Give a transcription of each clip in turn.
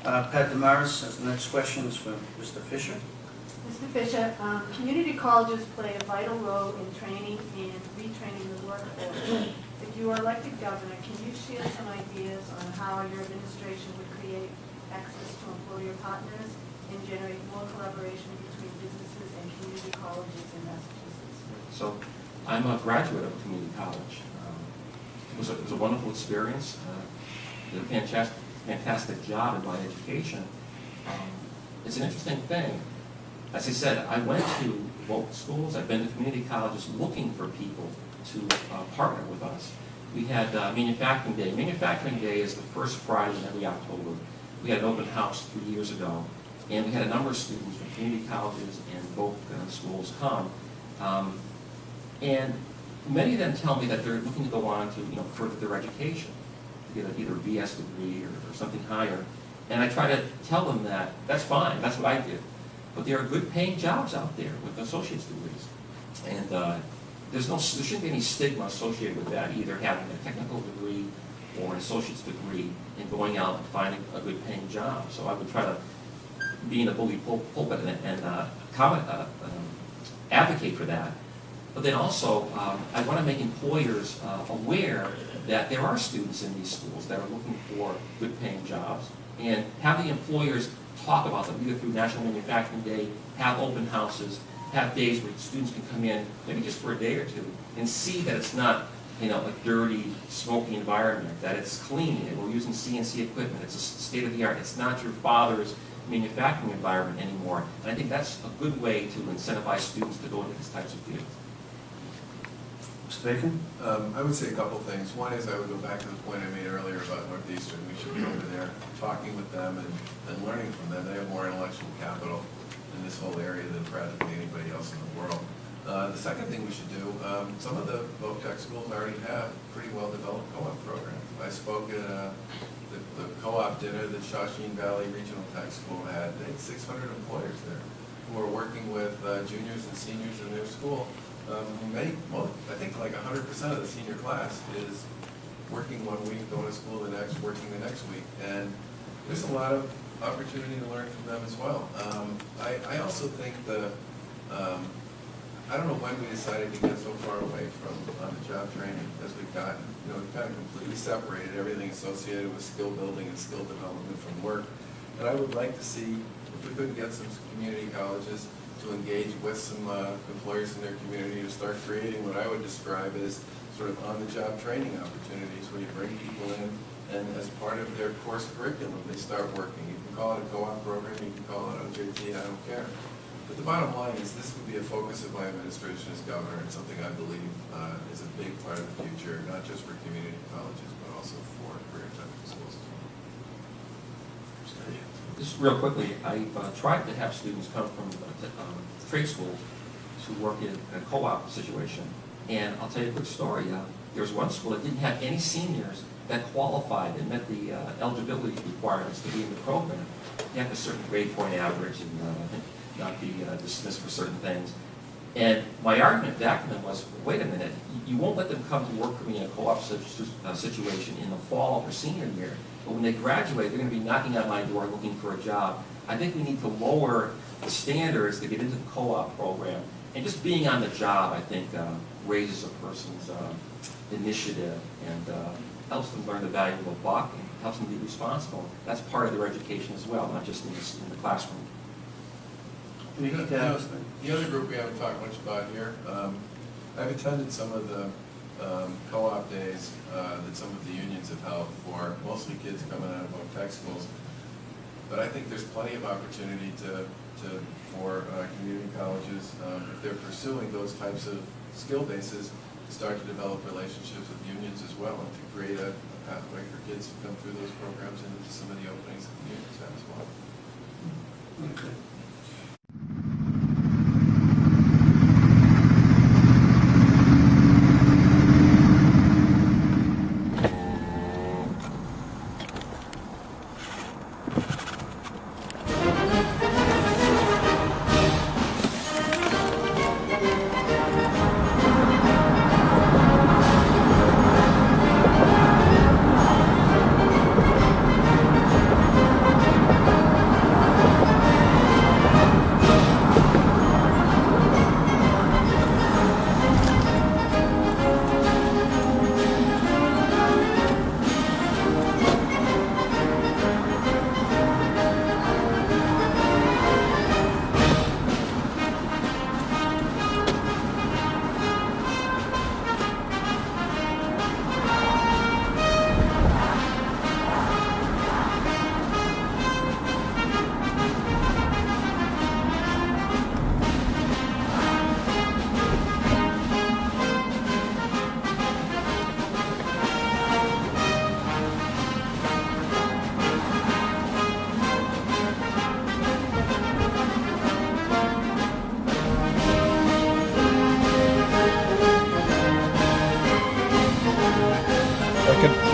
Pat Damaris has the next question is for Mr. Fisher. Mr. Fisher, community colleges play a vital role in training and retraining the workforce. If you are elected governor, can you share some ideas on how your administration would create access to employer partners and generate more collaboration between businesses and community colleges in Massachusetts? So I'm a graduate of a community college. It was a wonderful experience. Did a fantastic job in my education. It's an interesting thing. As I said, I went to both schools. I've been to community colleges looking for people to partner with us. We had Manufacturing Day. Manufacturing Day is the first Friday in every October. We had an open house 3 years ago, and we had a number of students from community colleges and both schools come. And many of them tell me that they're looking to go on to further their education, to get either a BS degree or something higher. And I try to tell them that that's fine, that's what I did. But there are good paying jobs out there with associate's degrees. And there shouldn't be any stigma associated with that, either having a technical degree or an associate's degree and going out and finding a good paying job. So I would try to be in a bully pulpit and advocate for that. But then also, I want to make employers aware that there are students in these schools that are looking for good paying jobs, and have the employers talk about them, either through National Manufacturing Day, have open houses, have days where students can come in, maybe just for a day or two, and see that it's not a dirty, smoky environment, that it's clean, and we're using CNC equipment, it's a state-of-the-art, it's not your father's manufacturing environment anymore. And I think that's a good way to incentivize students to go into these types of fields. Mr. Bacon? I would say a couple things. One is I would go back to the point I made earlier about Northeastern. We should be over there talking with them and learning from them. They have more intellectual capital in this whole area than practically anybody else in the world. The second thing we should do, some of the tech schools already have pretty well-developed co-op programs. I spoke at the co-op dinner that Shawshene Valley Regional Tech School had. They had 600 employers there who are working with juniors and seniors in their school. I think like 100% of the senior class is working one week, going to school the next, working the next week. And there's a lot of opportunity to learn from them as well. I also think I don't know when we decided to get so far away from on-the-job training as we've gotten. We've kind of completely separated everything associated with skill building and skill development from work. And I would like to see if we could get some community colleges to engage with some employers in their community to start creating what I would describe as sort of on-the-job training opportunities where you bring people in and as part of their course curriculum they start working. You can call it a co-op program, you can call it OJT, I don't care. But the bottom line is this would be a focus of my administration as governor and something I believe is a big part of the future, not just for community colleges, but also for career technical schools as well. Just real quickly, I've tried to have students come from trade schools to work in a co-op situation. And I'll tell you a quick story. There was one school that didn't have any seniors that qualified and met the eligibility requirements to be in the program. You have a certain grade point average and not be dismissed for certain things. And my argument back to them was, wait a minute, you won't let them come to work for me in a co-op situation in the fall of their senior year, but when they graduate, they're going to be knocking on my door looking for a job. I think we need to lower the standards to get into the co-op program, and just being on the job, I think, raises a person's initiative and helps them learn the value of a buck and helps them be responsible. That's part of their education as well, not just in the classroom. The other group we haven't talked much about here, I've attended some of the co-op days that some of the unions have held for mostly kids coming out of both tech schools. But I think there's plenty of opportunity for community colleges, if they're pursuing those types of skill bases, to start to develop relationships with unions as well, and to create a pathway for kids to come through those programs and into some of the openings that the unions have as well. Okay.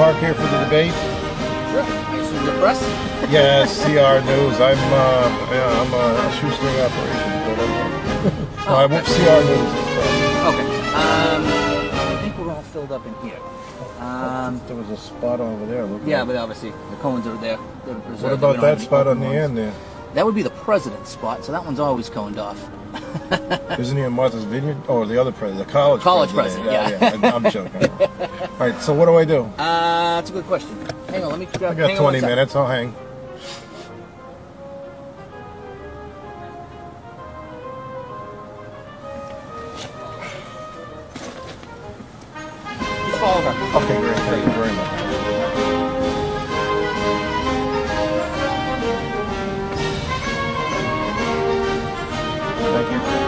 park here for the debate? Sure. I assume the press? Yes, CR News. I'm a shoestring operation. No, I'm with CR News. Okay. I think we're all filled up in here. There was a spot over there. Yeah, but obviously the cones are there. They're reserved. What We about don't that have any spot on open the ones. end there? That would be the president's spot, so that one's always coned off. Isn't he in Martha's Vineyard? Oh, the other president, the college president, yeah. I'm joking. All right, so what do I do? That's a good question. Hang on, let me grab. I got hang on 20 one sec. minutes. I'll hang. Just follow her. Okay, great. Thank you very much. Thank you.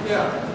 Yeah.